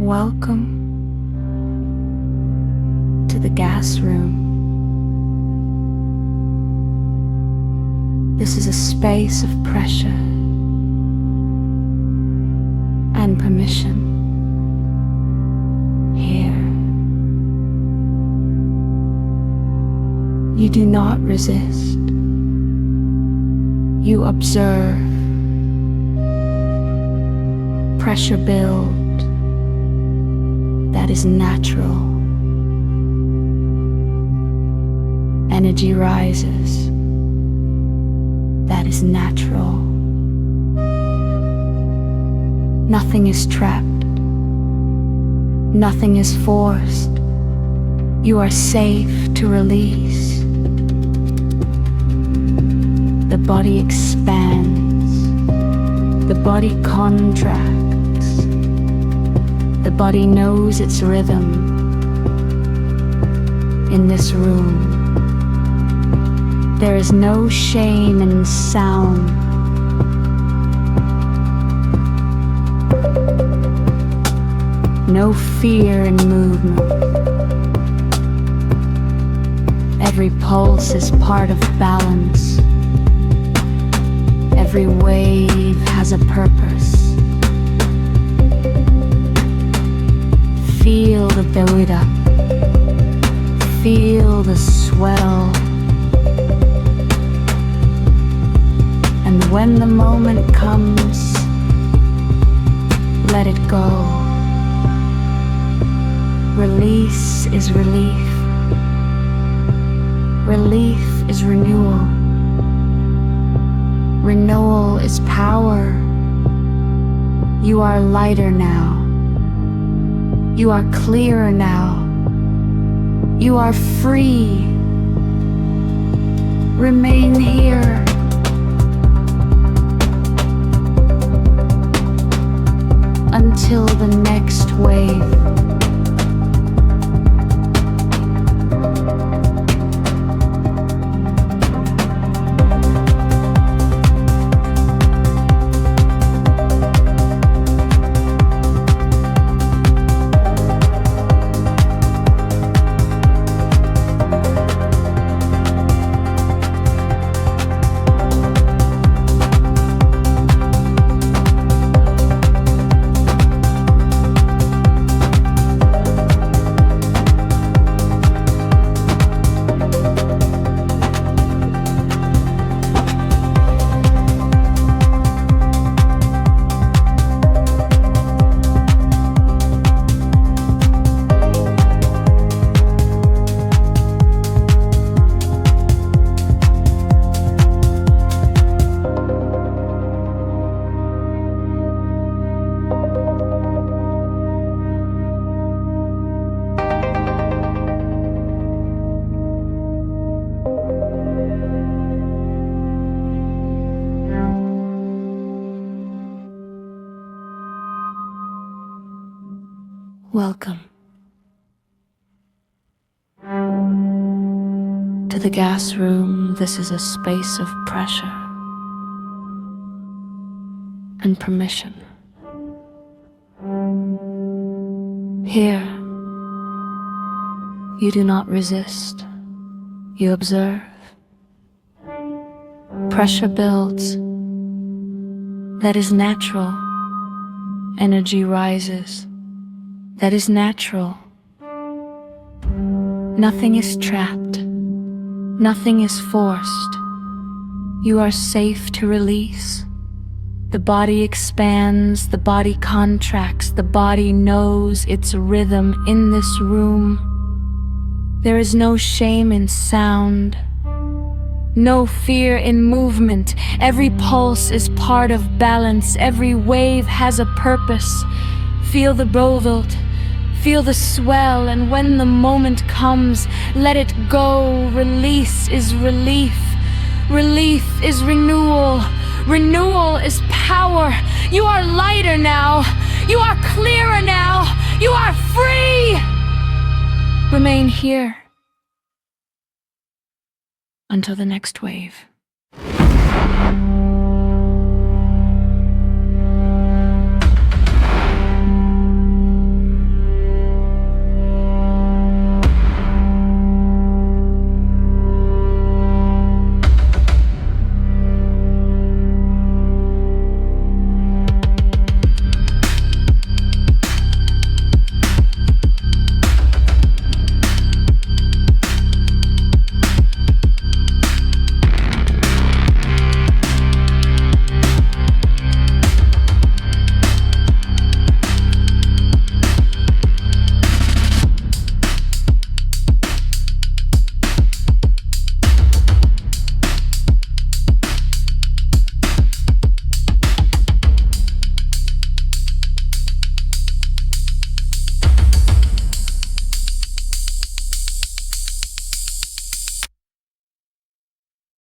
Welcome to the gas room. This is a space of pressure and permission. Here, you do not resist. You observe. Pressure build. That is natural. Energy rises. That is natural. Nothing is trapped. Nothing is forced. You are safe to release. The body expands. The body contracts. The body knows its rhythm. In this room, there is no shame in sound. No fear in movement. Every pulse is part of balance. Every wave has a purpose. Feel the buildup. Feel the swell. And when the moment comes, let it go. Release is relief. Relief is renewal. Renewal is power. You are lighter now. You are clearer now. You are free. Remain here. Until the next wave. Welcome to the gas room. This is a space of pressure and permission. Here, you do not resist. You observe. Pressure builds. That is natural. Energy rises. That is natural. Nothing is trapped. Nothing is forced. You are safe to release. The body expands, the body contracts, the body knows its rhythm in this room. There is no shame in sound. No fear in movement. Every pulse is part of balance. Every wave has a purpose. Feel the buildup. Feel the swell, and when the moment comes, let it go. Release is relief. Relief is renewal. Renewal is power. You are lighter now. You are clearer now. You are free. Remain here until the next wave.